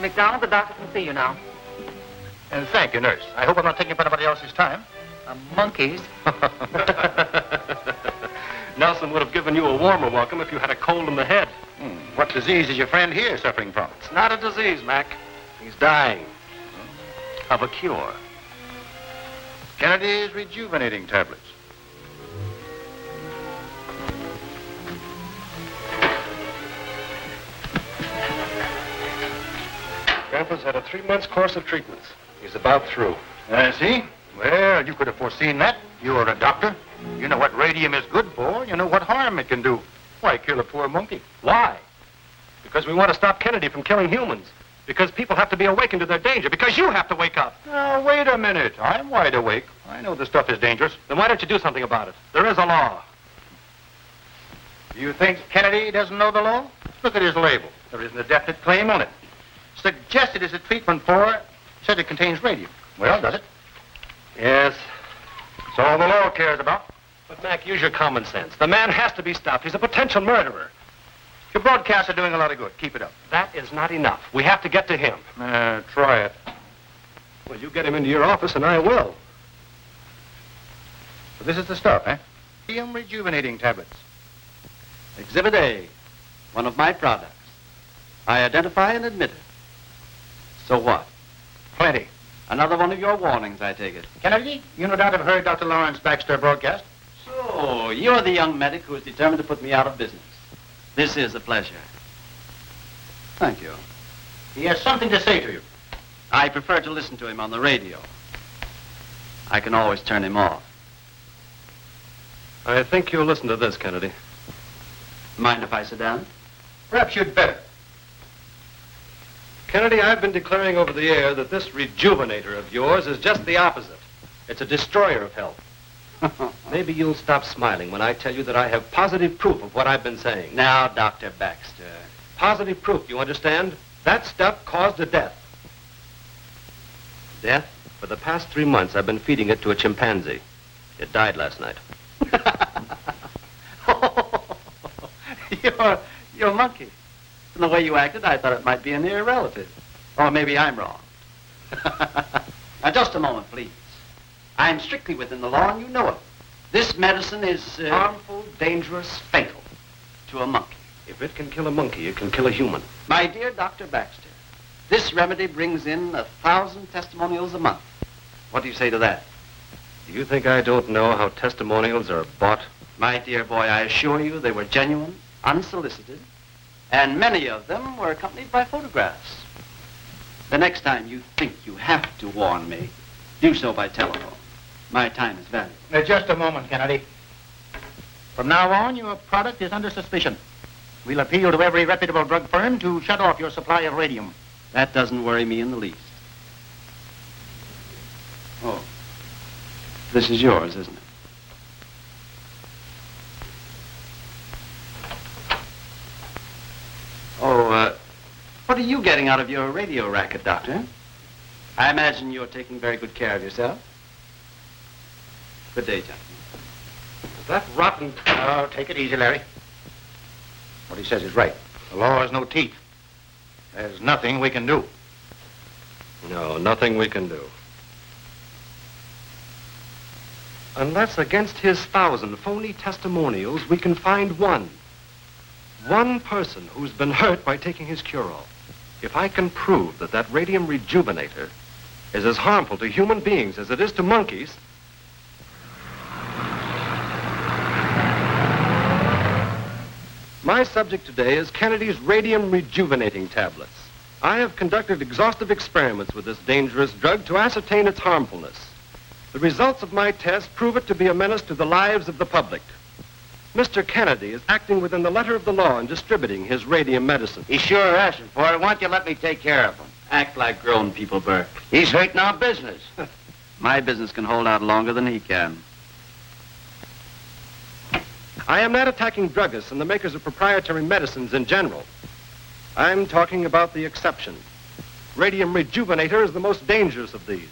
McDonald, the doctor can see you now. And thank you, nurse. I hope I'm not taking up anybody else's time. Monkeys. Nelson would have given you a warmer welcome if you had a cold in the head. What disease is your friend here suffering from? It's not a disease, Mac. He's dying of a cure. Kennedy's rejuvenating tablets. Grandpa's had a 3-month course of treatments. He's about through. See? Well, you could have foreseen that. You're a doctor. You know what radium is good for. You know what harm it can do. Why kill a poor monkey? Why? Because we want to stop Kennedy from killing humans. Because people have to be awakened to their danger. Because you have to wake up. Now, wait a minute. I'm wide awake. I know the stuff is dangerous. Then why don't you do something about it? There is a law. You think Kennedy doesn't know the law? Look at his label. There isn't a definite claim on it. Suggested as a treatment for, said it contains radium. Well, does it? Yes. That's all the law cares about. But, Mac, use your common sense. The man has to be stopped. He's a potential murderer. Your broadcasts are doing a lot of good. Keep it up. That is not enough. We have to get to him. Try it. Well, you get him into your office, and I will. So this is the stuff, eh? Radium rejuvenating tablets. Exhibit A, one of my products. I identify and admit it. So what? Plenty. Another one of your warnings, I take it. Kennedy, you no doubt have heard Dr. Lawrence Baxter broadcast. So, you're the young medic who is determined to put me out of business. This is a pleasure. Thank you. He has something to say to you. I prefer to listen to him on the radio. I can always turn him off. I think you'll listen to this, Kennedy. Mind if I sit down? Perhaps you'd better. Kennedy, I've been declaring over the air that this rejuvenator of yours is just the opposite. It's a destroyer of health. Maybe you'll stop smiling when I tell you that I have positive proof of what I've been saying. Now, Dr. Baxter. Positive proof, you understand? That stuff caused a death. Death? For the past 3 months, I've been feeding it to a chimpanzee. It died last night. You're a monkey. From the way you acted, I thought it might be a near relative. Or maybe I'm wrong. Now, just a moment, please. I'm strictly within the law, and you know it. This medicine is... harmful, dangerous, fatal. To a monkey. If it can kill a monkey, it can kill a human. My dear Dr. Baxter, this remedy brings in 1,000 testimonials a month. What do you say to that? Do you think I don't know how testimonials are bought? My dear boy, I assure you they were genuine, unsolicited, and many of them were accompanied by photographs. The next time you think you have to warn me, do so by telephone. My time is valuable. Now, just a moment, Kennedy. From now on, your product is under suspicion. We'll appeal to every reputable drug firm to shut off your supply of radium. That doesn't worry me in the least. Oh, this is yours, isn't it? Oh, what are you getting out of your radio racket, Doctor? I imagine you're taking very good care of yourself. Good day, gentlemen. That rotten... Oh, take it easy, Larry. What he says is right. The law has no teeth. There's nothing we can do. No, nothing we can do. Unless against his 1,000 phony testimonials, we can find one. One person who's been hurt by taking his cure-all. If I can prove that that radium rejuvenator is as harmful to human beings as it is to monkeys... My subject today is Kennedy's radium rejuvenating tablets. I have conducted exhaustive experiments with this dangerous drug to ascertain its harmfulness. The results of my tests prove it to be a menace to the lives of the public. Mr. Kennedy is acting within the letter of the law in distributing his radium medicine. He's sure asking for it. Why don't you let me take care of him? Act like grown people, Burke. He's hurting our business. My business can hold out longer than he can. I am not attacking druggists and the makers of proprietary medicines in general. I'm talking about the exception. Radium rejuvenator is the most dangerous of these.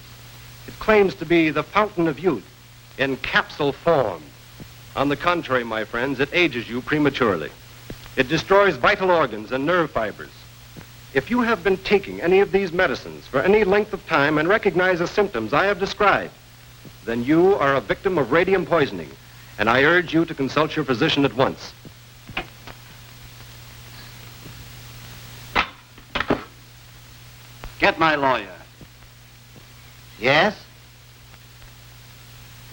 It claims to be the fountain of youth in capsule form. On the contrary, my friends, it ages you prematurely. It destroys vital organs and nerve fibers. If you have been taking any of these medicines for any length of time and recognize the symptoms I have described, then you are a victim of radium poisoning, and I urge you to consult your physician at once. Get my lawyer. Yes?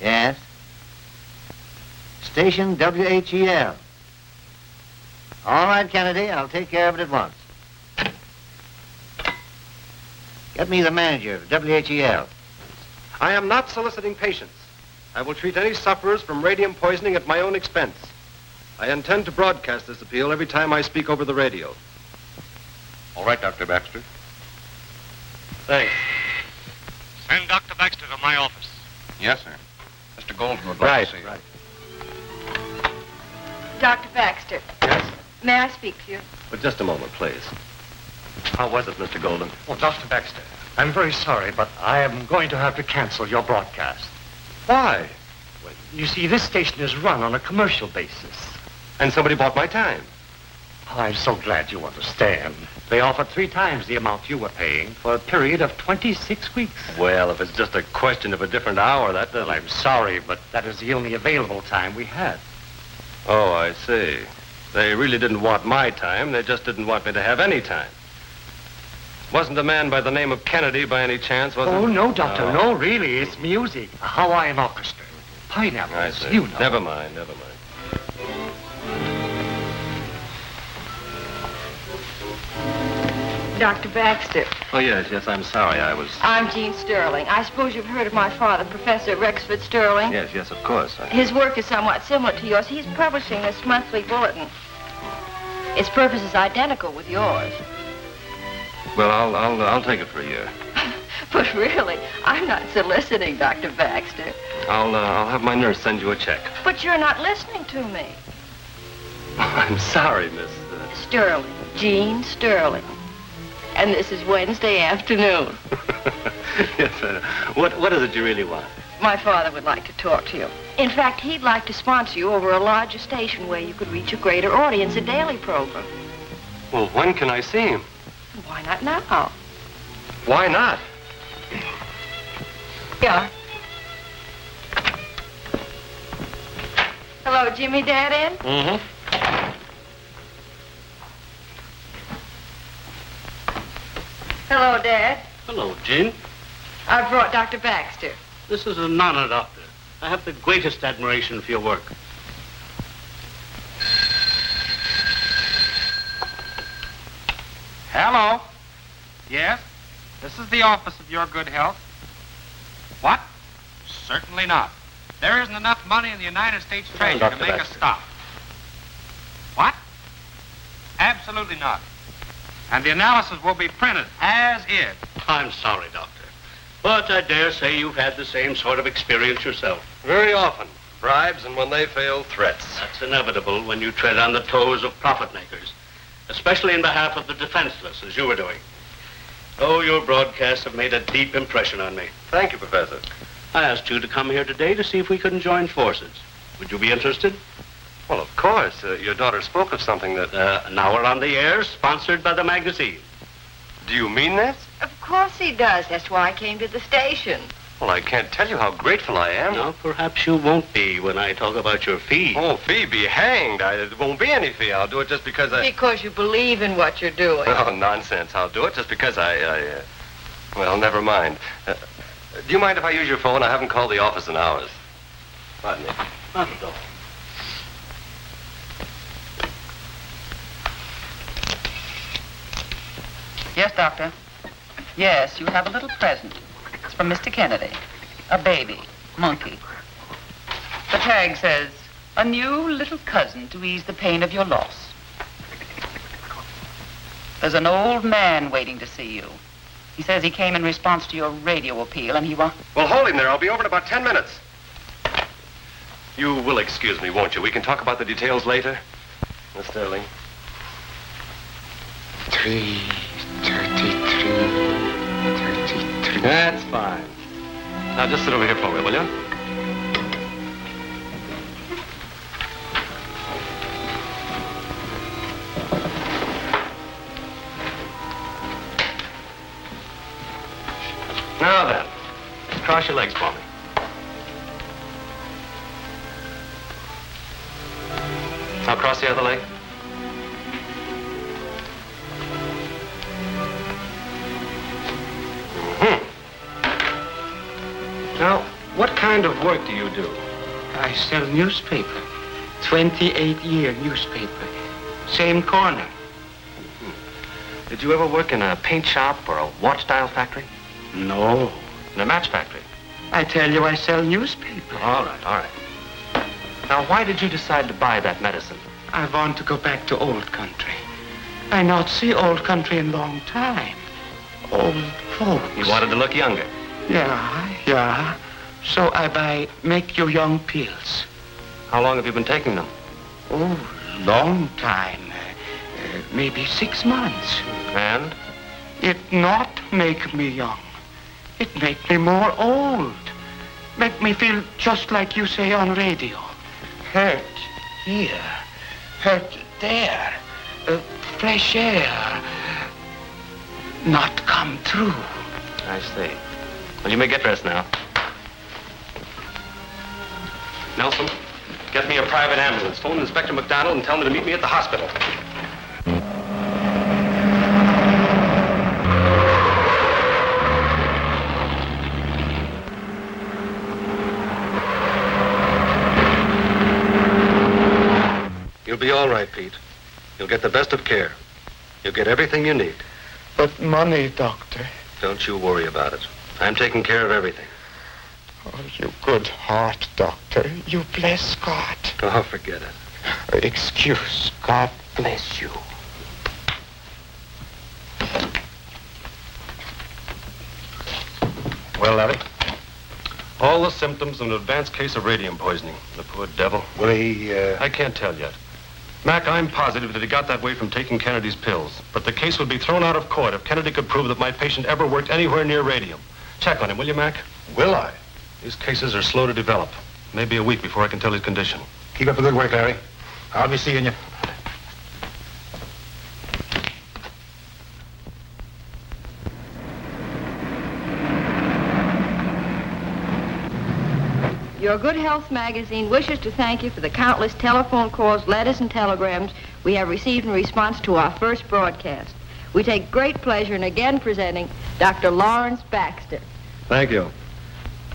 Yes? Station WHEL. All right, Kennedy, I'll take care of it at once. Get me the manager of WHEL. I am not soliciting patients. I will treat any sufferers from radium poisoning at my own expense. I intend to broadcast this appeal every time I speak over the radio. All right, Dr. Baxter. Thanks. Send Dr. Baxter to my office. Yes, sir. Mr. Golden would like to see you. Right. Dr. Baxter. Yes? May I speak to you? But just a moment, please. How was it, Mr. Golden? Oh, Dr. Baxter, I'm very sorry, but I am going to have to cancel your broadcast. Why? Well, you see, this station is run on a commercial basis. And somebody bought my time. Oh, I'm so glad you understand. They offer 3 times the amount you were paying for a period of 26 weeks. Well, if it's just a question of a different hour, that doesn't... Well, I'm sorry, but that is the only available time we had. Oh, I see. They really didn't want my time. They just didn't want me to have any time. Wasn't a man by the name of Kennedy by any chance, was it? Oh, no, Doctor, no, really. It's music. A Hawaiian orchestra. Pineapples, I see. you know. Never mind, never mind. Dr. Baxter. Oh, yes, I'm sorry. I'm Jean Sterling. I suppose you've heard of my father, Professor Rexford Sterling. Yes, of course. His work is somewhat similar to yours. He's publishing this monthly bulletin. Its purpose is identical with yours. Well, I'll take it for a year. But really, I'm not soliciting, Dr. Baxter. I'll have my nurse send you a check. But you're not listening to me. I'm sorry, Miss... Sterling. Jean Sterling. And this is Wednesday afternoon. Yes, what is it you really want? My father would like to talk to you. In fact, he'd like to sponsor you over a larger station where you could reach a greater audience, a daily program. Well, when can I see him? Why not now? Why not? Yeah. Hello, Jimmy, Dad in? Mm-hmm. Hello, Dad. Hello, Jean. I brought Dr. Baxter. This is an honor, Doctor. I have the greatest admiration for your work. Hello. Yes? This is the office of Your Good Health. What? Certainly not. There isn't enough money in the United States Treasury to make a stop. What? Absolutely not. And the analysis will be printed as is. I'm sorry, Doctor. But I dare say you've had the same sort of experience yourself. Very often. Bribes, and when they fail, threats. That's inevitable when you tread on the toes of profit makers, especially in behalf of the defenseless, as you were doing. Oh, your broadcasts have made a deep impression on me. Thank you, Professor. I asked you to come here today to see if we couldn't join forces. Would you be interested? Well, of course. Your daughter spoke of something that... Now we're on the air, sponsored by the magazine. Do you mean this? Of course he does. That's why I came to the station. Well, I can't tell you how grateful I am. Now, perhaps you won't be when I talk about your fee. Oh, fee be hanged. There won't be any fee. I'll do it just because I... Because you believe in what you're doing. Oh, nonsense. I'll do it just because well, never mind. Do you mind if I use your phone? I haven't called the office in hours. Pardon me. Not at all. Yes, Doctor. Yes, you have a little present. It's from Mr. Kennedy. A baby. Monkey. The tag says, a new little cousin to ease the pain of your loss. There's an old man waiting to see you. He says he came in response to your radio appeal and he wants... Well, hold him there. I'll be over in about 10 minutes. You will excuse me, won't you? We can talk about the details later. Miss Sterling. 3:33. That's fine. Now, just sit over here for me, will you? Now then, cross your legs for me. Now cross the other leg. Now, what kind of work do you do? I sell newspaper. 28-year newspaper. Same corner. Did you ever work in a paint shop or a watch-dial factory? No. In a match factory? I tell you, I sell newspaper. All right. Now, why did you decide to buy that medicine? I want to go back to old country. I not see old country in long time. Old folks. You wanted to look younger? Yeah. So I buy make you young pills. How long have you been taking them? Oh, long time. Maybe 6 months. And? It not make me young. It make me more old. Make me feel just like you say on radio. Hurt here, hurt there. Fresh air not come through. I see. Well, you may get dressed now. Nelson, get me a private ambulance. Phone Inspector McDonald and tell him to meet me at the hospital. You'll be all right, Pete. You'll get the best of care. You'll get everything you need. But money, doctor. Don't you worry about it. I'm taking care of everything. Oh, you good heart, doctor. You bless God. Oh, forget it. Excuse. God bless you. Well, Larry? All the symptoms of an advanced case of radium poisoning. The poor devil. Will he, I can't tell yet. Mac, I'm positive that he got that way from taking Kennedy's pills. But the case would be thrown out of court if Kennedy could prove that my patient ever worked anywhere near radium. Check on him, will you, Mac? Will I? These cases are slow to develop. Maybe a week before I can tell his condition. Keep up the good work, Larry. I'll be seeing you. Your Good Health magazine wishes to thank you for the countless telephone calls, letters, and telegrams we have received in response to our first broadcast. We take great pleasure in again presenting Dr. Lawrence Baxter. Thank you.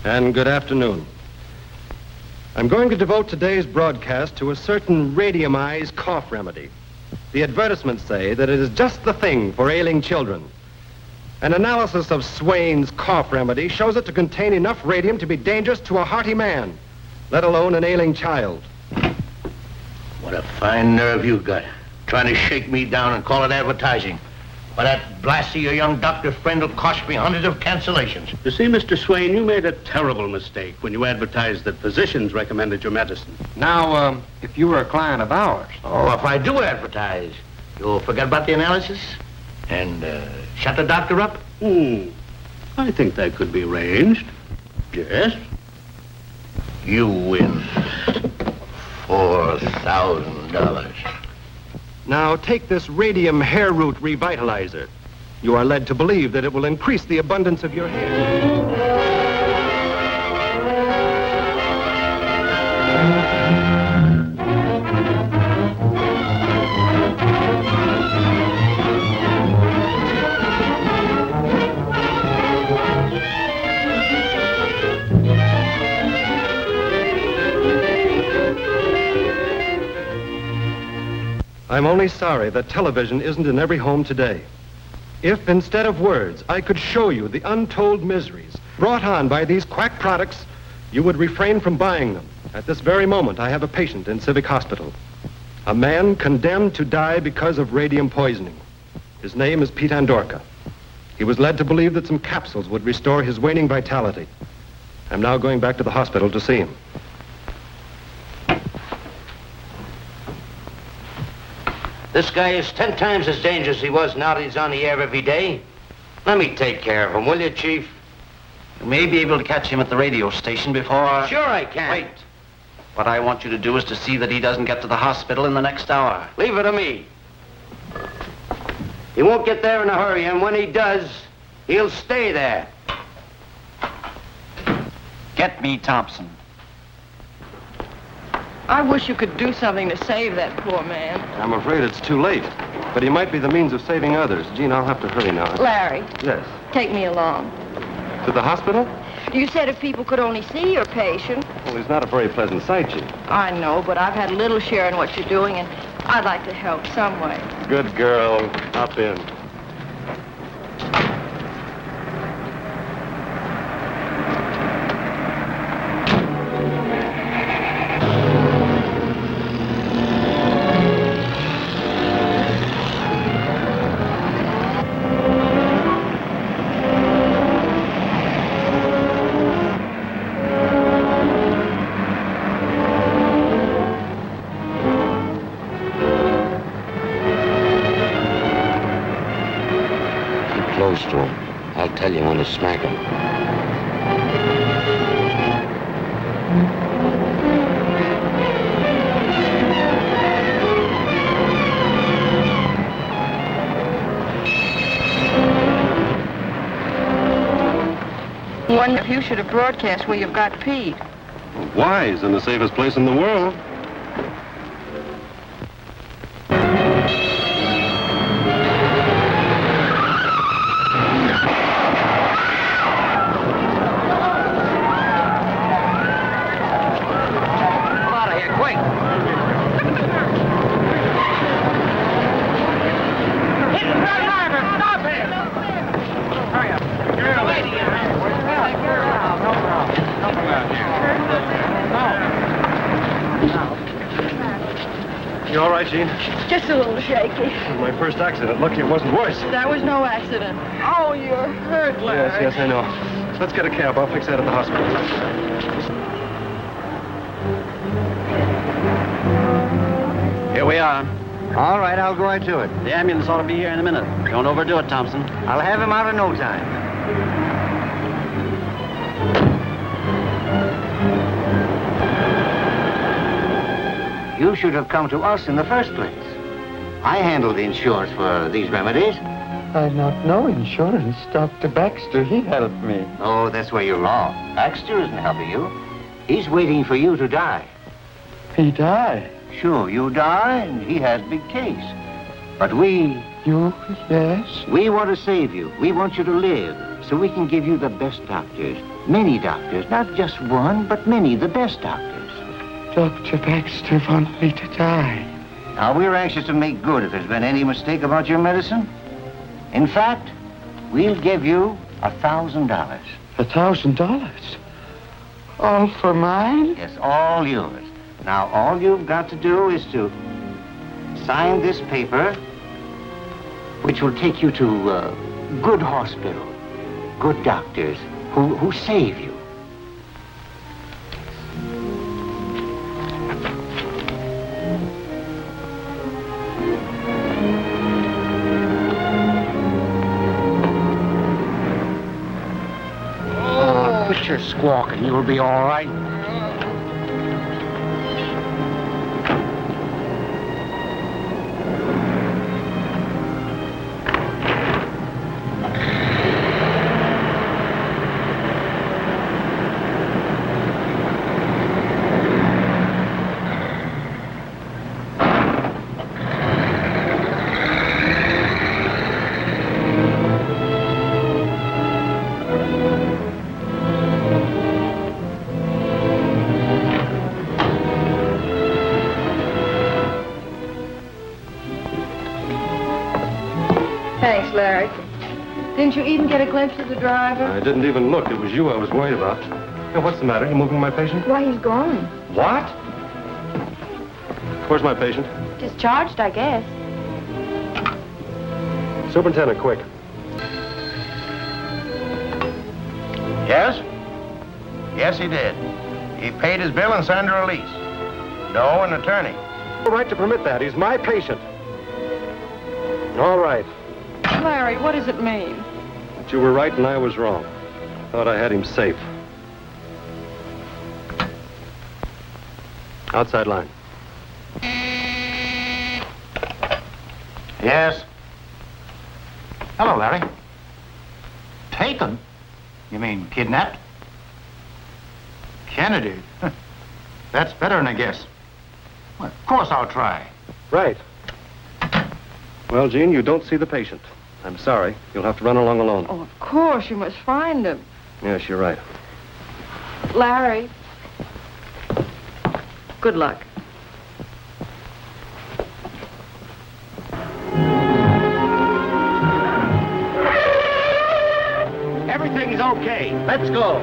And good afternoon. I'm going to devote today's broadcast to a certain radiumized cough remedy. The advertisements say that it is just the thing for ailing children. An analysis of Swain's cough remedy shows it to contain enough radium to be dangerous to a hearty man, let alone an ailing child. What a fine nerve you got, trying to shake me down and call it advertising. Why, that blasty your young doctor friend will cost me hundreds of cancellations. You see, Mr. Swain, you made a terrible mistake when you advertised that physicians recommended your medicine. Now, if you were a client of ours... Oh, if I do advertise, you'll forget about the analysis and shut the doctor up? I think that could be arranged. Yes. You win $4,000. Now, take this radium hair root revitalizer. You are led to believe that it will increase the abundance of your hair. I'm only sorry that television isn't in every home today. If, instead of words, I could show you the untold miseries brought on by these quack products, you would refrain from buying them. At this very moment, I have a patient in Civic Hospital. A man condemned to die because of radium poisoning. His name is Pete Andorka. He was led to believe that some capsules would restore his waning vitality. I'm now going back to the hospital to see him. This guy is 10 times as dangerous as he was now that he's on the air every day. Let me take care of him, will you, Chief? You may be able to catch him at the radio station before... Sure I can. Wait. What I want you to do is to see that he doesn't get to the hospital in the next hour. Leave it to me. He won't get there in a hurry, and when he does, he'll stay there. Get me Thompson. I wish you could do something to save that poor man. I'm afraid it's too late. But he might be the means of saving others. Jean, I'll have to hurry now. Larry. Yes. Take me along. To the hospital? You said if people could only see your patient. Well, he's not a very pleasant sight, Jean. I know, but I've had a little share in what you're doing, and I'd like to help some way. Good girl. Hop in. I'll tell you when to smack him. Wonder if you should have broadcast where you've got Pete. Why? He's in the safest place in the world. You all right, Jean? Just a little shaky. My first accident. Lucky it wasn't worse. That was no accident. Oh, you're hurt, Larry. Yes, I know. Let's get a cab. I'll fix that at the hospital. Here we are. All right, I'll go right to it. The ambulance ought to be here in a minute. Don't overdo it, Thompson. I'll have him out in no time. You should have come to us in the first place. I handle the insurance for these remedies. I not know insurance. Dr. Baxter, he helped me. Oh, that's where you're wrong. Baxter isn't helping you. He's waiting for you to die. He died? Sure, you die, and he has big case. But we... You, yes? We want to save you. We want you to live, so we can give you the best doctors. Many doctors, not just one, but many, the best doctors. Dr. Baxter wants me to die. Now, we're anxious to make good if there's been any mistake about your medicine. In fact, we'll give you $1,000. $1,000? All for mine? Yes, all yours. Now, all you've got to do is to sign this paper, which will take you to a good hospital, good doctors who save you. Quit your squawking. You'll be all right. Thanks, Larry. Didn't you even get a glimpse of the driver? I didn't even look. It was you I was worried about. Hey, what's the matter? You moving my patient? Why, he's gone. What? Where's my patient? Discharged, I guess. Superintendent, quick. Yes? Yes, he did. He paid his bill and signed a release. No, an attorney. No right to permit that. He's my patient. All right. Larry, what does it mean? But you were right and I was wrong. Thought I had him safe. Outside line. Yes? Hello, Larry. Taken? You mean kidnapped? Kennedy? That's better than a guess. Well, of course I'll try. Right. Well, Jean, you don't see the patient. I'm sorry. You'll have to run along alone. Oh, of course, you must find him. Yes, you're right. Larry. Good luck. Everything's okay. Let's go.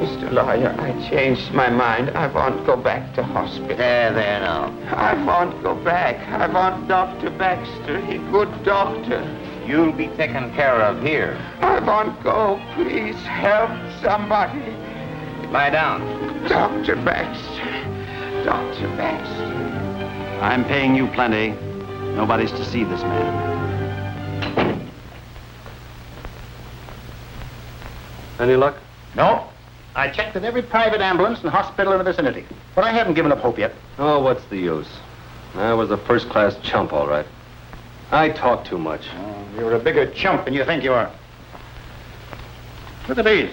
Mr. Lawyer, I changed my mind. I won't go back to hospital. There now. I won't go back. I want Dr. Baxter. He good doctor. You'll be taken care of here. I won't go. Please help somebody. Lie down. Dr. Baxter. Dr. Baxter. I'm paying you plenty. Nobody's to see this man. Any luck? No. I checked with every private ambulance and hospital in the vicinity, but I haven't given up hope yet. Oh, what's the use? I was a first-class chump, all right. I talk too much. Oh, you're a bigger chump than you think you are. Look at these.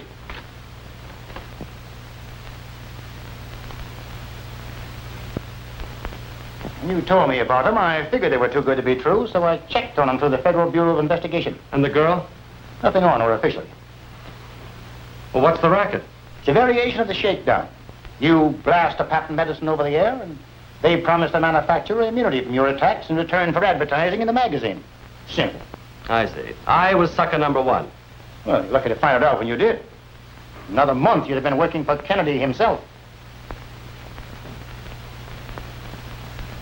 When you told me about them, I figured they were too good to be true, so I checked on them through the Federal Bureau of Investigation. And the girl? Nothing on her officially. Well, what's the racket? It's a variation of the shakedown. You blast a patent medicine over the air, and they promise the manufacturer immunity from your attacks in return for advertising in the magazine. Simple. I see. I was sucker number one. Well, you're lucky to find it out when you did. Another month, you'd have been working for Kennedy himself.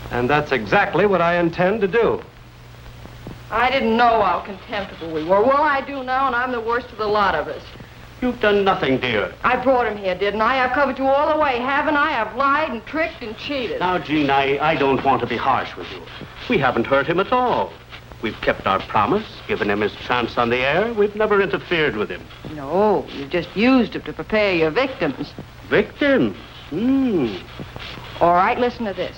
And that's exactly what I intend to do. I didn't know how contemptible we were. Well, I do now, and I'm the worst of the lot of us. You've done nothing, dear. I brought him here, didn't I? I've covered you all the way, haven't I? I've lied and tricked and cheated. Now, Jean, I don't want to be harsh with you. We haven't hurt him at all. We've kept our promise, given him his chance on the air. We've never interfered with him. No, you just used him to prepare your victims. Victims? All right, listen to this.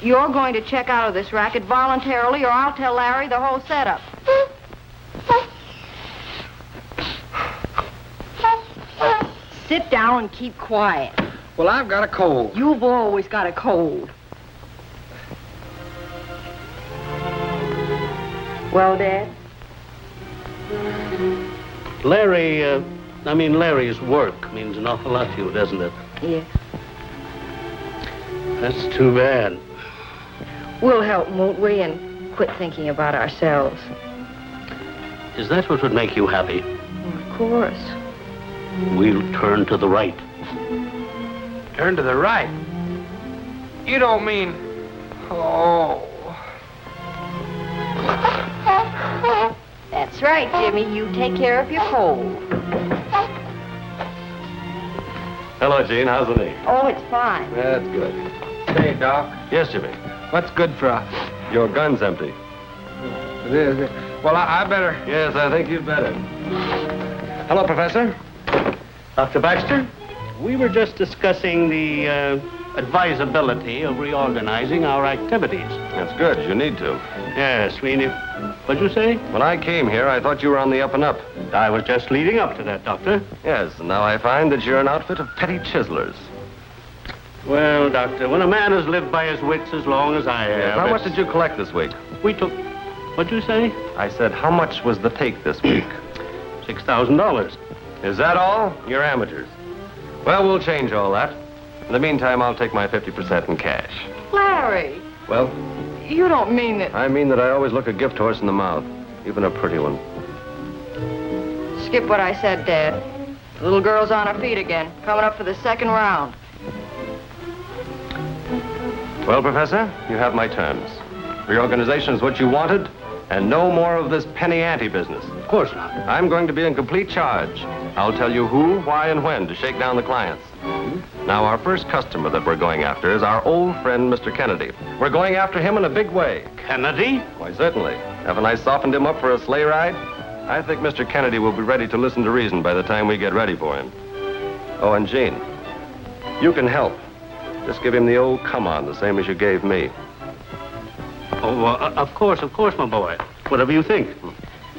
You're going to check out of this racket voluntarily, or I'll tell Larry the whole setup. Sit down and keep quiet. Well, I've got a cold. You've always got a cold. Well, Dad? Larry's work means an awful lot to you, doesn't it? Yes. That's too bad. We'll help, won't we, and quit thinking about ourselves. Is that what would make you happy? Of course. We'll turn to the right. Turn to the right? You don't mean... Oh. That's right, Jimmy. You take care of your cold. Hello, Jean. How's the knee? Oh, it's fine. That's good. Say, Doc. Yes, Jimmy. What's good for a... Your gun's empty. It is. Well, I better... Yes, I think you'd better. Hello, Professor. Dr. Baxter, we were just discussing the advisability of reorganizing our activities. That's good. You need to. Yes, we need... What'd you say? When I came here, I thought you were on the up and up. I was just leading up to that, Doctor. Yes, and now I find that you're an outfit of petty chiselers. Well, Doctor, when a man has lived by his wits as long as I have... How much did you collect this week? We took... What'd you say? I said, how much was the take this week? $6,000. Is that all? You're amateurs. Well, we'll change all that. In the meantime, I'll take my 50% in cash. Larry. Well? You don't mean that... I mean that I always look a gift horse in the mouth, even a pretty one. Skip what I said, Dad. The little girl's on her feet again, coming up for the second round. Well, Professor, you have my terms. Reorganization is what you wanted. And no more of this penny ante business. Of course not. I'm going to be in complete charge. I'll tell you who, why, and when to shake down the clients. Now, our first customer that we're going after is our old friend, Mr. Kennedy. We're going after him in a big way. Kennedy? Why, certainly. Haven't I softened him up for a sleigh ride? I think Mr. Kennedy will be ready to listen to reason by the time we get ready for him. Oh, and Jean, you can help. Just give him the old come on, the same as you gave me. Oh, of course, my boy. Whatever you think.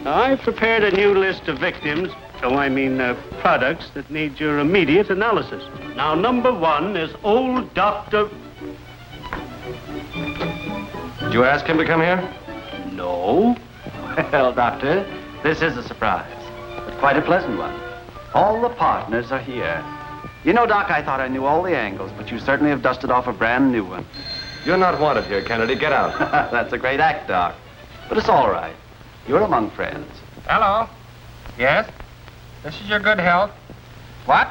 I've prepared a new list of victims, products that need your immediate analysis. Now, number 1 is old Dr. Did you ask him to come here? No. Well, Doctor, this is a surprise, but quite a pleasant one. All the partners are here. You know, Doc, I thought I knew all the angles, but you certainly have dusted off a brand new one. You're not wanted here, Kennedy. Get out. That's a great act, Doc. But it's all right. You're among friends. Hello? Yes? This is your good health. What?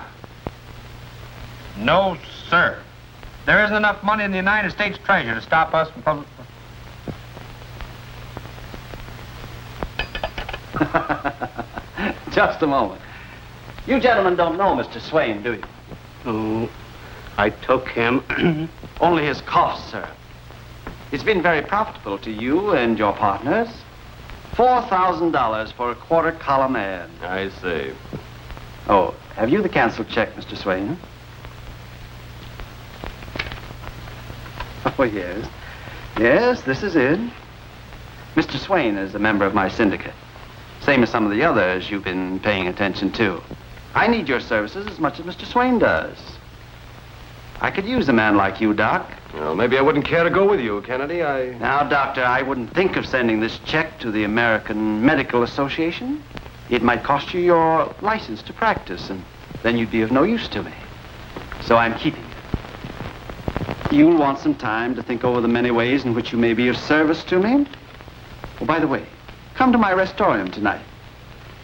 No, sir. There isn't enough money in the United States Treasury to stop us from public... Just a moment. You gentlemen don't know Mr. Swain, do you? Oh, I took him. Only his cough, sir. It's been very profitable to you and your partners. $4,000 for a quarter-column ad. I see. Oh, have you the canceled check, Mr. Swain? Oh, yes. Yes, this is it. Mr. Swain is a member of my syndicate. Same as some of the others you've been paying attention to. I need your services as much as Mr. Swain does. I could use a man like you, Doc. Well, maybe I wouldn't care to go with you, Kennedy. Now, Doctor, I wouldn't think of sending this check to the American Medical Association. It might cost you your license to practice, and then you'd be of no use to me. So I'm keeping it. You'll want some time to think over the many ways in which you may be of service to me. Oh, by the way, come to my restorium tonight.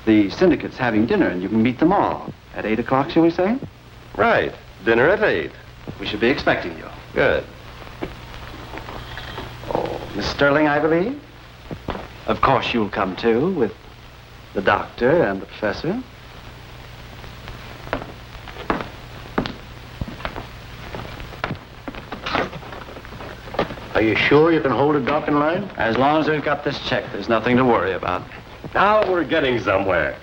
The syndicate's having dinner, and you can meet them all. At 8 o'clock, shall we say? Right. Dinner at 8. We should be expecting you. Good. Oh, Miss Sterling, I believe? Of course you'll come, too, with the doctor and the professor. Are you sure you can hold it, Doc, in line? As long as we've got this check, there's nothing to worry about. Now we're getting somewhere.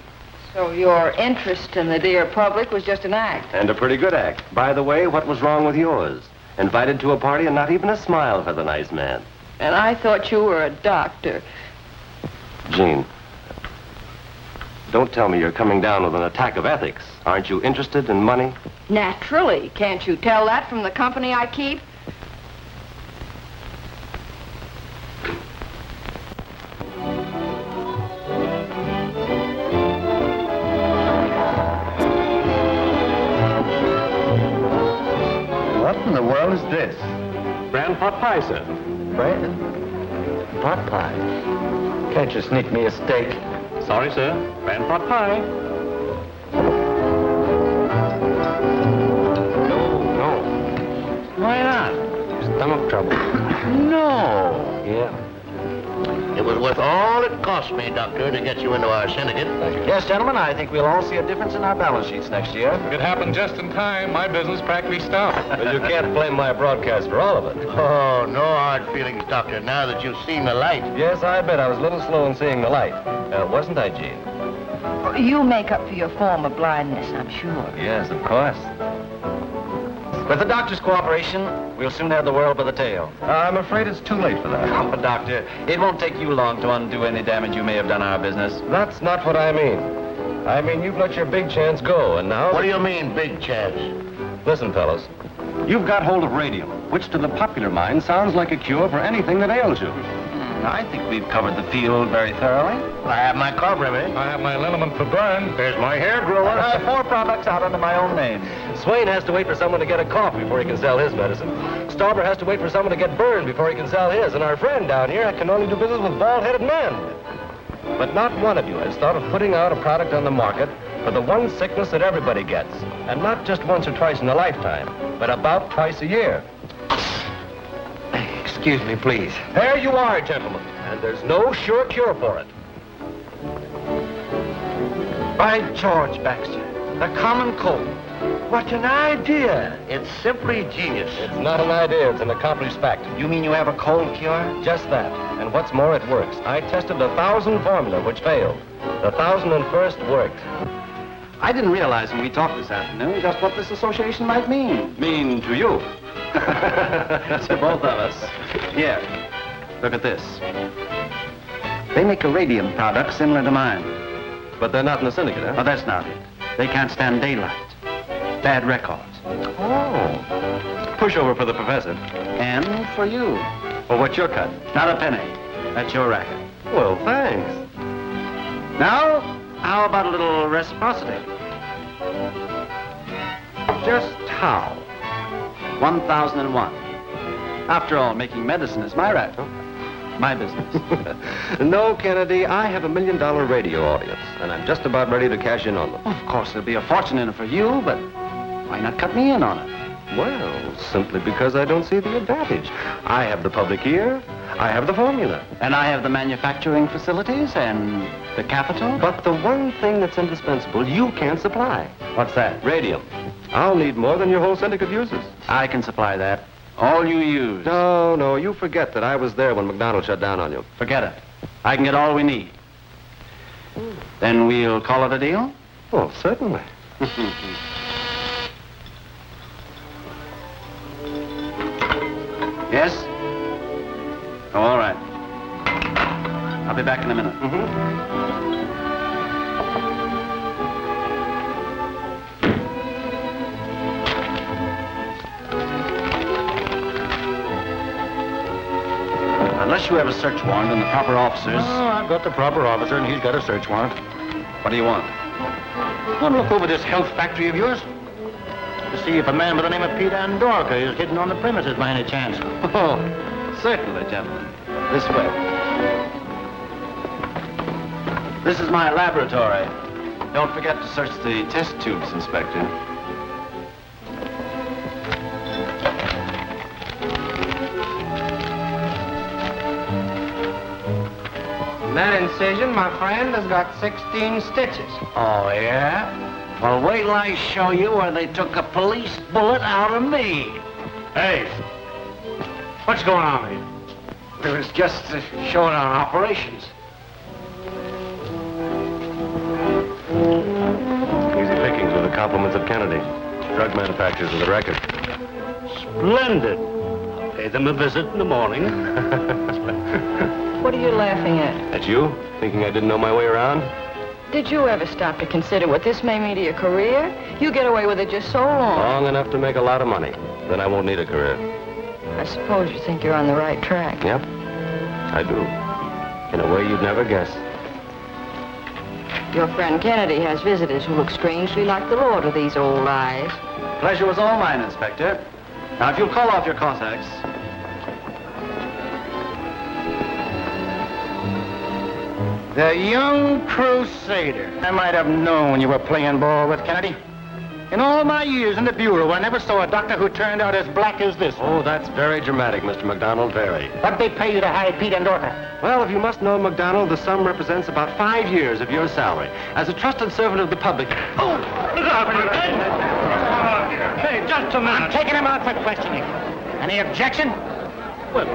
So your interest in the dear public was just an act? And a pretty good act. By the way, what was wrong with yours? Invited to a party and not even a smile for the nice man. And I thought you were a doctor. Jean, don't tell me you're coming down with an attack of ethics. Aren't you interested in money? Naturally. Can't you tell that from the company I keep? What in the world is this? Bran pot pie, sir. Bread? Pot pie? Can't you sneak me a steak? Sorry, sir. Bran pot pie. No. Why not? Stomach trouble. No. Yeah. It was worth all it cost me, Doctor, to get you into our syndicate. Yes, gentlemen, I think we'll all see a difference in our balance sheets next year. It happened just in time. My business practically stopped. Well, you can't blame my broadcast for all of it. Oh, no hard feelings, Doctor, now that you've seen the light. Yes, I bet I was a little slow in seeing the light. Wasn't I, Jean? You'll make up for your former blindness, I'm sure. Yes, of course. With the doctor's cooperation, we'll soon have the world by the tail. I'm afraid it's too late for that. Oh, Doctor, it won't take you long to undo any damage you may have done our business. That's not what I mean. I mean, you've let your big chance go, and now... What do you mean, big chance? Listen, fellas. You've got hold of radium, which to the popular mind sounds like a cure for anything that ails you. I think we've covered the field very thoroughly. I have my carb remedy. I have my liniment for burn. There's my hair grower. I have 4 products out under my own name. Swain has to wait for someone to get a cough before he can sell his medicine. Stauber has to wait for someone to get burned before he can sell his. And our friend down here can only do business with bald-headed men. But not one of you has thought of putting out a product on the market for the one sickness that everybody gets. And not just once or twice in a lifetime, but about twice a year. Excuse me, please. There you are, gentlemen, and there's no sure cure for it. By George, Baxter, the common cold. What an idea. It's simply genius. It's not an idea, it's an accomplished fact. You mean you have a cold cure? Just that. And what's more, it works. I tested 1,000 formula, which failed. The 1,001st worked. I didn't realize when we talked this afternoon just what this association might mean. Mean to you. To both of us. Here, look at this. They make a radium product similar to mine. But they're not in the syndicate, huh? Oh, that's not it. They can't stand daylight. Bad records. Oh. Pushover for the professor. And for you. Well, what's your cut? Not a penny. That's your racket. Well, thanks. Now, how about a little reciprocity? Just how? 1001. After all, making medicine is my racket. My business. No, Kennedy, I have $1 million radio audience, and I'm just about ready to cash in on them. Of course, there'll be a fortune in it for you, but why not cut me in on it? Well, simply because I don't see the advantage. I have the public ear, I have the formula. And I have the manufacturing facilities and the capital. But the one thing that's indispensable, you can't supply. What's that? Radium. I'll need more than your whole syndicate uses. I can supply that. All you use. No, you forget that I was there when McDonald shut down on you. Forget it. I can get all we need. Then we'll call it a deal? Oh, certainly. Yes? Oh, all right. I'll be back in a minute. Unless you have a search warrant and the proper officers... Oh, I've got the proper officer, and he's got a search warrant. What do you want? I want to look over this health factory of yours to see if a man by the name of Pete Andorka is hidden on the premises by any chance. Oh, certainly, gentlemen. This way. This is my laboratory. Don't forget to search the test tubes, Inspector. That incision, my friend, has got 16 stitches. Oh, yeah? Well, wait till I show you where they took a police bullet out of me. Hey, what's going on here? It was just showing our operations. Easy pickings with the compliments of Kennedy. Drug manufacturers with a record. Splendid. I'll pay them a visit in the morning. What are you laughing at? At you? Thinking I didn't know my way around? Did you ever stop to consider what this may mean to your career? You get away with it just so long. Long enough to make a lot of money. Then I won't need a career. I suppose you think you're on the right track. Yep, I do. In a way you'd never guess. Your friend Kennedy has visitors who look strangely like the Lord of these old eyes. Pleasure was all mine, Inspector. Now, if you'll call off your contacts... The young crusader. I might have known you were playing ball with Kennedy. In all my years in the Bureau, I never saw a doctor who turned out as black as this one. Oh, that's very dramatic, Mr. McDonald, very. What'd they pay you to hide Pete Andorka? Well, if you must know, McDonald, the sum represents about 5 years of your salary. As a trusted servant of the public... Oh, look out! Hey, just a minute. I'm taking him out for questioning. Any objection? Well,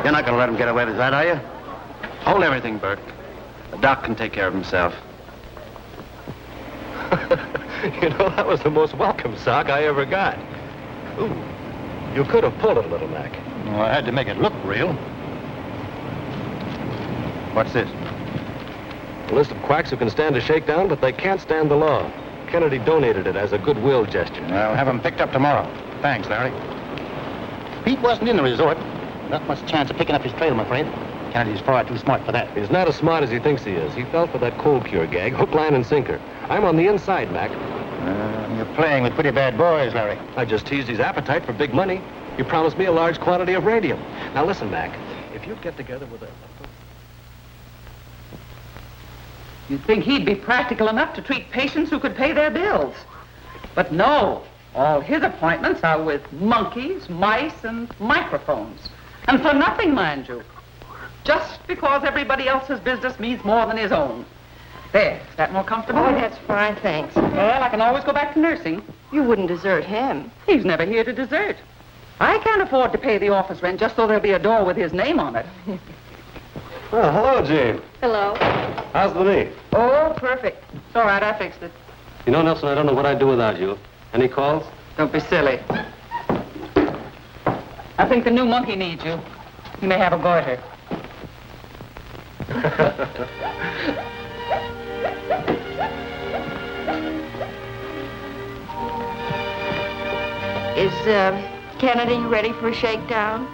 you're not going to let him get away with that, are you? Hold everything, Bert. The doc can take care of himself. You know, that was the most welcome sock I ever got. Ooh, you could have pulled it a little, Mac. Well, I had to make it look real. What's this? A list of quacks who can stand a shakedown, but they can't stand the law. Kennedy donated it as a goodwill gesture. I'll have him picked up tomorrow. Thanks, Larry. Pete wasn't in the resort. Not much chance of picking up his trail, I'm afraid. Kennedy's far too smart for that. He's not as smart as he thinks he is. He fell for that cold cure gag, hook, line, and sinker. I'm on the inside, Mac. You're playing with pretty bad boys, Larry. I just teased his appetite for big money. You promised me a large quantity of radium. Now listen, Mac, if you get together with a... You'd think he'd be practical enough to treat patients who could pay their bills. But no, All his appointments are with monkeys, mice, and microphones. And for nothing, mind you. Just because everybody else's business means more than his own. There, is that more comfortable? Oh, that's fine, thanks. Well, I can always go back to nursing. You wouldn't desert him. He's never here to desert. I can't afford to pay the office rent just so there'll be a door with his name on it. Well, hello, Jane. Hello. How's the knee? Oh, perfect. It's all right, I fixed it. You know, Nelson, I don't know what I'd do without you. Any calls? Don't be silly. I think the new monkey needs you. He may have a goiter. Is Kennedy ready for a shakedown?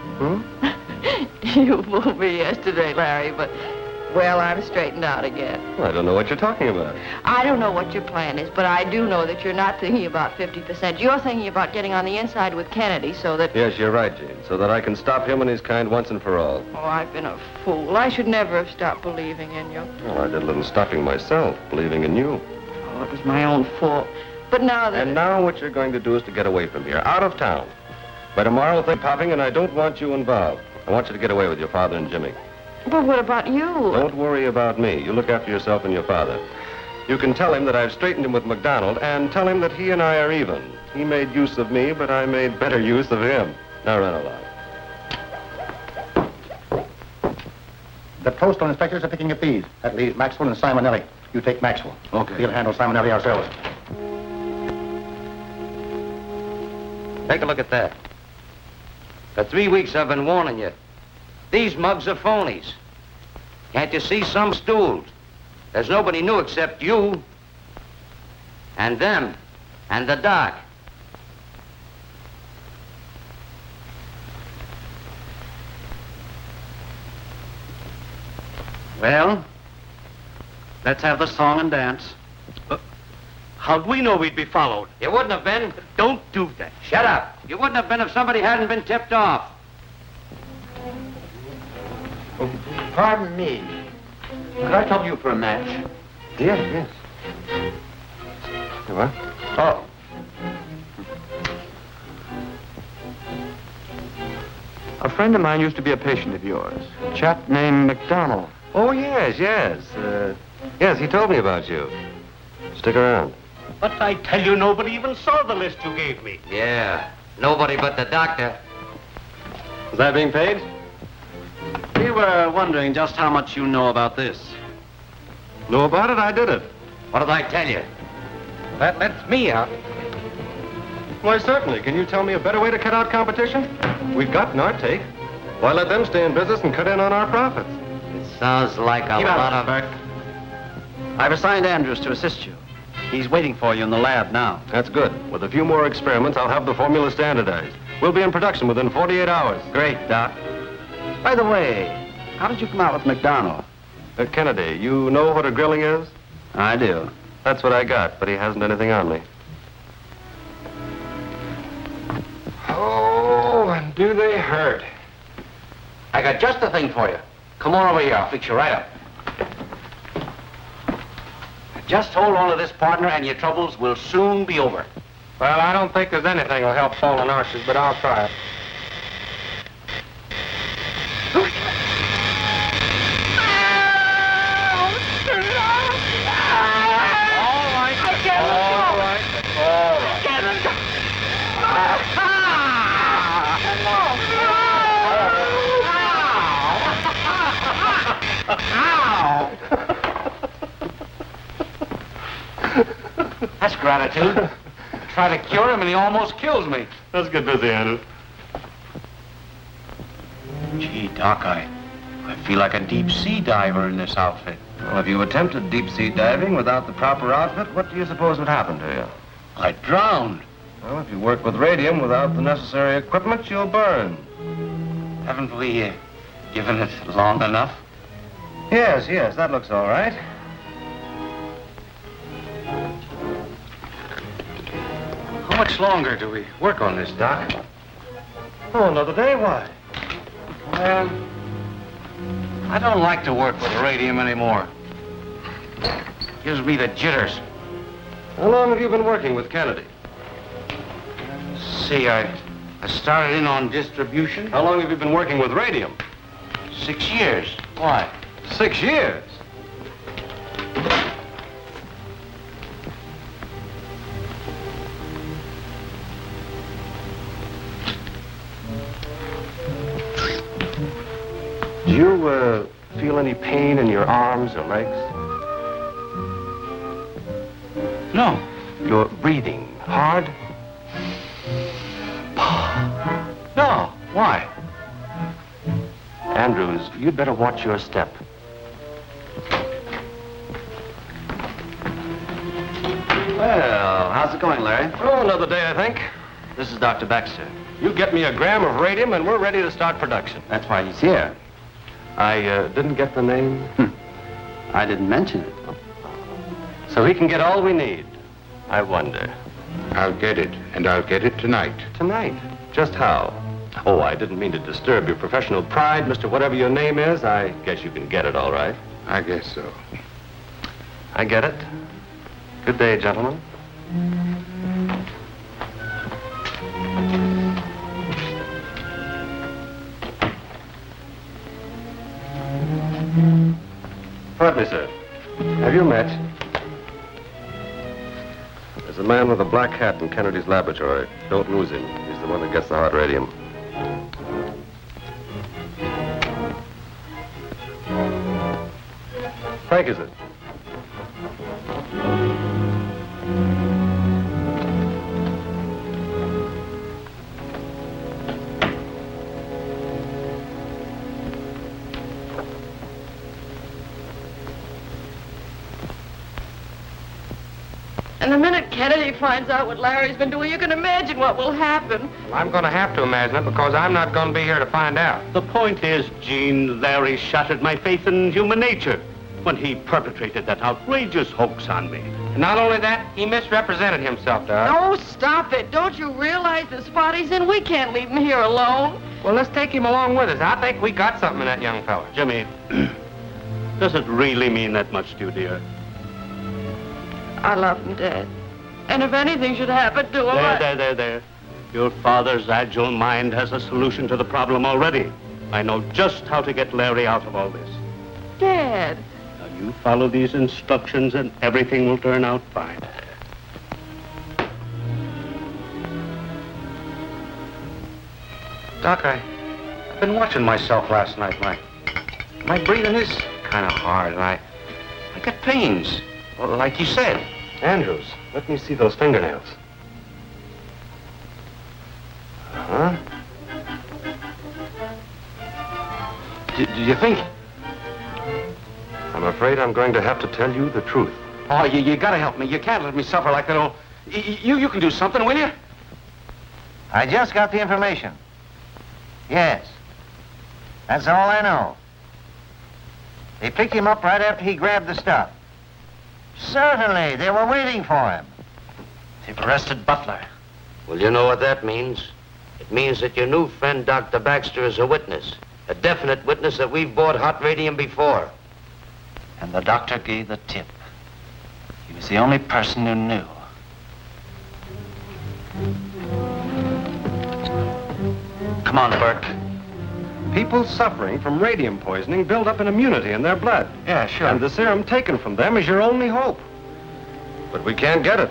You fooled me yesterday, Larry, but, well, I'm straightened out again. Well, I don't know what you're talking about. I don't know what your plan is, but I do know that you're not thinking about 50%. You're thinking about getting on the inside with Kennedy so that... Yes, you're right, Jane. So that I can stop him and his kind once and for all. Oh, I've been a fool. I should never have stopped believing in you. Well, I did a little stopping myself, believing in you. Oh, it was my own fault. But now that... And now what you're going to do is to get away from here, out of town. By tomorrow, they're popping, and I don't want you involved. I want you to get away with your father and Jimmy. But what about you? Don't worry about me. You look after yourself and your father. You can tell him that I've straightened him with McDonald, and tell him that he and I are even. He made use of me, but I made better use of him. Now run along. The postal inspectors are picking up these. That leaves Maxwell and Simonelli. You take Maxwell. Okay. We'll handle Simonelli ourselves. Take a look at that. For 3 weeks I've been warning you. These mugs are phonies. Can't you see some stools? There's nobody new except you and them and the doc. Well, let's have the song and dance. How'd we know we'd be followed? You wouldn't have been. Don't do that. Shut up. You wouldn't have been if somebody hadn't been tipped off. Pardon me. Could I trouble you for a match? Yes. You what? Oh. A friend of mine used to be a patient of yours. A chap named McDonald. Oh, yes. Yes, he told me about you. Stick around. But I tell you, nobody even saw the list you gave me. Yeah, nobody but the doctor. Is that being paid? We were wondering just how much you know about this. Know about it? I did it. What did I tell you? That lets me out. Why, certainly. Can you tell me a better way to cut out competition? We've got Nartake. Why let them stay in business and cut in on our profits? It sounds like a lot of... I've assigned Andrews to assist you. He's waiting for you in the lab now. That's good. With a few more experiments, I'll have the formula standardized. We'll be in production within 48 hours. Great, Doc. By the way, how did you come out with McDonald? Kennedy, you know what a grilling is? I do. That's what I got, but he hasn't anything on me. Oh, and do they hurt? I got just the thing for you. Come on over here. I'll fix you right up. Just hold on to this, partner, and your troubles will soon be over. Well, I don't think there's anything will help fallen horses, but I'll try it. That's gratitude. Try to cure him and he almost kills me. Let's get busy, Andrew. Gee, Doc, I feel like a deep-sea diver in this outfit. Well, if you attempted deep-sea diving without the proper outfit, what do you suppose would happen to you? I drowned. Well, if you work with radium without the necessary equipment, you'll burn. Haven't we given it long enough? Yes, that looks all right. How much longer do we work on this, Doc? Oh, another day? Why? Well, I don't like to work with radium anymore. Gives me the jitters. How long have you been working with Kennedy? see, I started in on distribution. How long have you been working with radium? 6 years. Why? 6 years? Do you, feel any pain in your arms or legs? No. You're breathing hard? No. Why? Andrews, you'd better watch your step. Well, how's it going, Larry? Oh, another day, I think. This is Dr. Baxter. You get me a gram of radium and we're ready to start production. That's why he's here. I didn't get the name. I didn't mention it. So he can get all we need. I wonder. I'll get it, and I'll get it tonight. Tonight? Just how? Oh, I didn't mean to disturb your professional pride, Mr. Whatever your name is. I guess you can get it all right. I guess so. I get it. Good day, gentlemen. Pardon me, sir. Have you met? There's a man with a black hat in Kennedy's laboratory. Don't lose him. He's the one that gets the hot radium. Frank, is it? And the minute Kennedy finds out what Larry's been doing, you can imagine what will happen. I'm going to have to imagine it because I'm not going to be here to find out. The point is, Gene, Larry shattered my faith in human nature when he perpetrated that outrageous hoax on me. Not only that, he misrepresented himself to us. Oh, stop it. Don't you realize the spot he's in? We can't leave him here alone. Well, let's take him along with us. I think we got something in that young fella. Jimmy, does it really mean that much to you, dear? I love him, Dad. And if anything should happen to him, There. Your father's agile mind has a solution to the problem already. I know just how to get Larry out of all this. Dad. Now, you follow these instructions and everything will turn out fine. Doc, I've been watching myself last night. My breathing is kind of hard, and I get pains, well, like you said. Andrews, let me see those fingernails. Huh? Do you think? I'm afraid I'm going to have to tell you the truth. Oh, you gotta help me. You can't let me suffer like that. Oh, you can do something, will you? I just got the information. Yes. That's all I know. They picked him up right after he grabbed the stuff. Certainly. They were waiting for him. They've arrested Butler. Well, you know what that means. It means that your new friend, Dr. Baxter, is a witness. A definite witness that we've bought hot radium before. And the doctor gave the tip. He was the only person who knew. Come on, Burke. People suffering from radium poisoning build up an immunity in their blood. Yeah, sure. And the serum taken from them is your only hope. But we can't get it.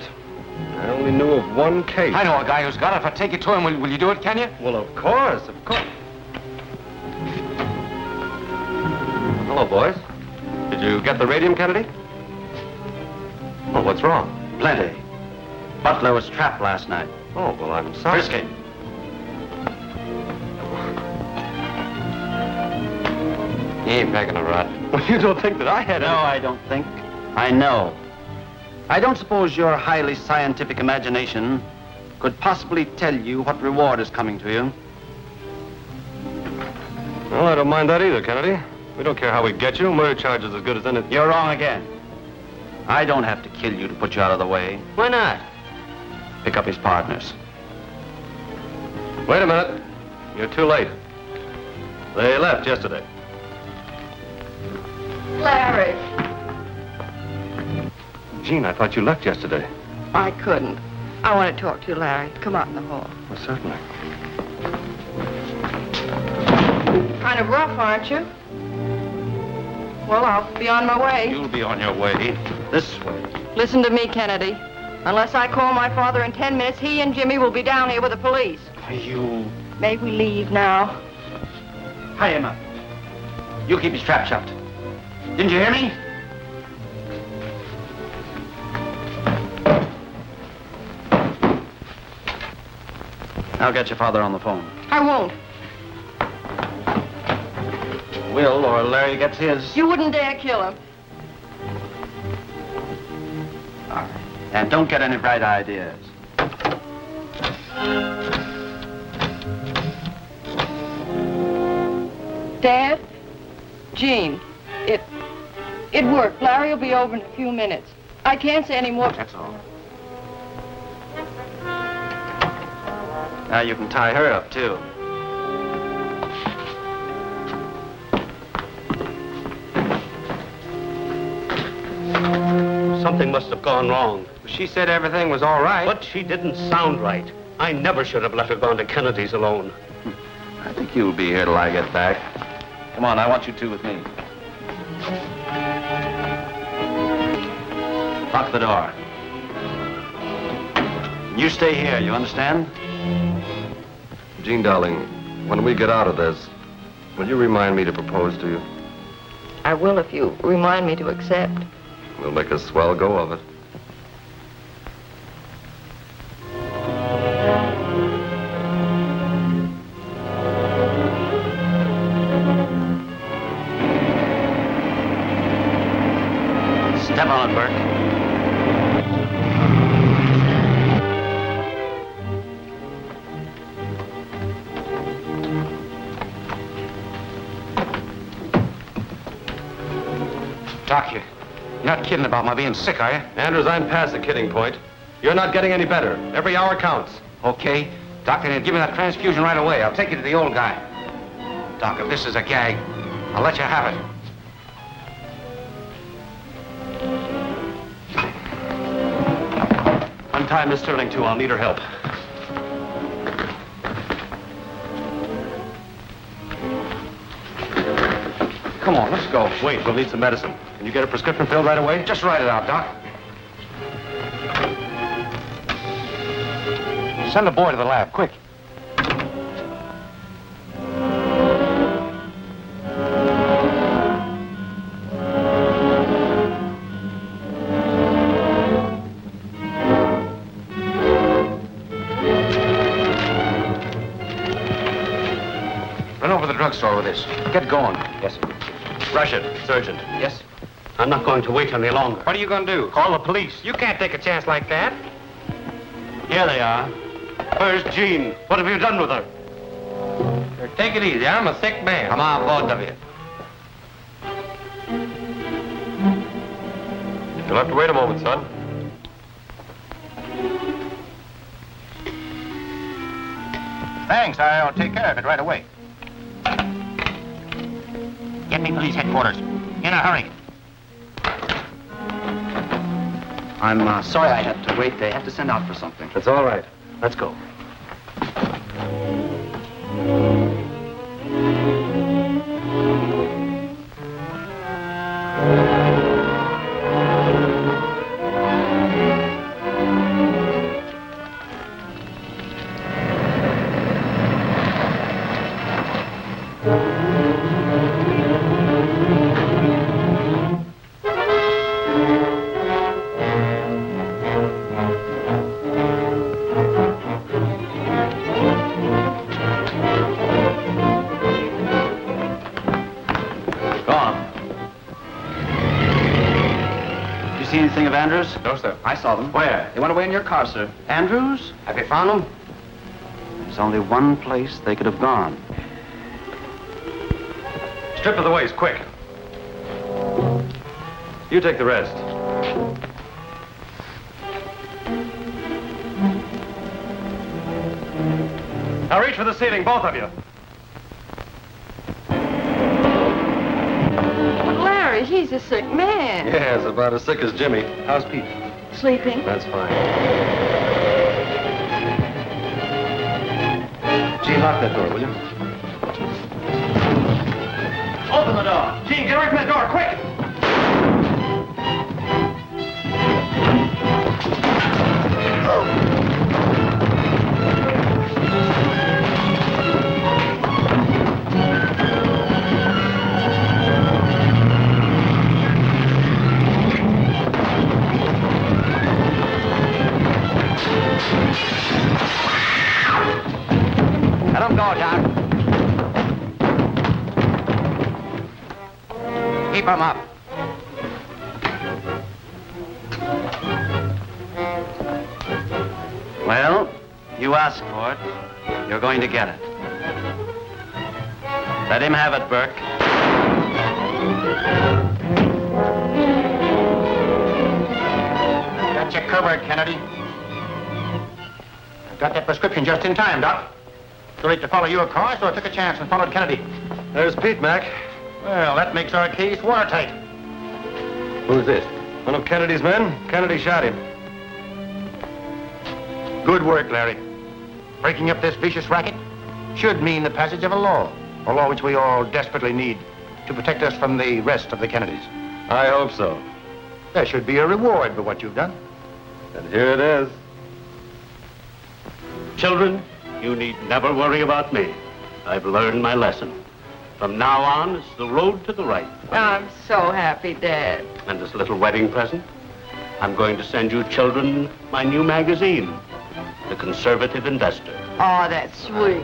I only knew of one case. I know a guy who's got it. If I take it to him, will you do it, can you? Well, of course. Hello, boys. Did you get the radium, Kennedy? Oh, what's wrong? Plenty. Butler was trapped last night. Oh, well, I'm sorry. Risky. He ain't packing a rat. Well, you don't think that I had it? No, I don't think. I know. I don't suppose your highly scientific imagination could possibly tell you what reward is coming to you. Well, I don't mind that either, Kennedy. We don't care how we get you. Murder charge is as good as anything. You're wrong again. I don't have to kill you to put you out of the way. Why not? Pick up his partners. Wait a minute. You're too late. They left yesterday. Larry. Gene, I thought you left yesterday. I couldn't. I want to talk to you, Larry. Come out in the hall. Well, certainly. Kind of rough, aren't you? Well, I'll be on my way. You'll be on your way. This way. Listen to me, Kennedy. Unless I call my father in 10 minutes, he and Jimmy will be down here with the police. You... May we leave now? Hi, Emma. You keep his trap shut. Didn't you hear me? I'll get your father on the phone. I won't. Will, or Larry gets his. You wouldn't dare kill him. All right. And don't get any bright ideas. Dad? Jean, it worked. Larry will be over in a few minutes. I can't say any more. That's all. Now you can tie her up, too. Something must have gone wrong. She said everything was all right. But she didn't sound right. I never should have let her go to Kennedy's alone. I think you'll be here till I get back. Come on, I want you two with me. Lock the door. You stay here, you understand? Jean, darling, when we get out of this, will you remind me to propose to you? I will if you remind me to accept. We'll make a swell go of it. Step on it, Burke. Doc, you're not kidding about my being sick, are you? Andrews, I'm past the kidding point. You're not getting any better. Every hour counts. Okay. Doctor, give me that transfusion right away. I'll take you to the old guy. Doc, if this is a gag, I'll let you have it. Untie Miss Sterling, too. I'll need her help. Come on, let's go. Wait, we'll need some medicine. Can you get a prescription filled right away? Just write it out, Doc. Send a boy to the lab, quick. Run over to the drugstore with this. Get going. Yes, sir. Rush it. It's urgent. Yes? I'm not going to wait any longer. What are you going to do? Call the police. You can't take a chance like that. Here they are. Where's Jean? What have you done with her? Take it easy. I'm a sick man. Come on, both of you. You'll have to wait a moment, son. Thanks. I'll take care of it right away. Get me police headquarters. In a hurry. I'm sorry I had to wait. They have to send out for something. That's all right. Let's go. Anything of Andrews? No, sir. I saw them. Where? They went away in your car, sir. Andrews? Have you found them? There's only one place they could have gone. Strip of the waist, quick. You take the rest. Now reach for the ceiling, both of you. Larry, he's a sick man. Yes, about as sick as Jimmy. How's Pete? Sleeping. That's fine. lock that door, will you? Open the door. Gene, get away from that door, quick! Let him go, Doc. Keep him up. Well, you asked for it. You're going to get it. Let him have it, Burke. Got you covered, Kennedy. Got that prescription just in time, Doc. Too late to follow your car, so I took a chance and followed Kennedy. There's Pete, Mac. Well, that makes our case watertight. Who's this? One of Kennedy's men. Kennedy shot him. Good work, Larry. Breaking up this vicious racket should mean the passage of a law which we all desperately need to protect us from the rest of the Kennedys. I hope so. There should be a reward for what you've done. And here it is. Children, you need never worry about me. I've learned my lesson. From now on, it's the road to the right. I'm so happy, Dad. And this little wedding present, I'm going to send you children my new magazine, The Conservative Investor. Oh, that's sweet.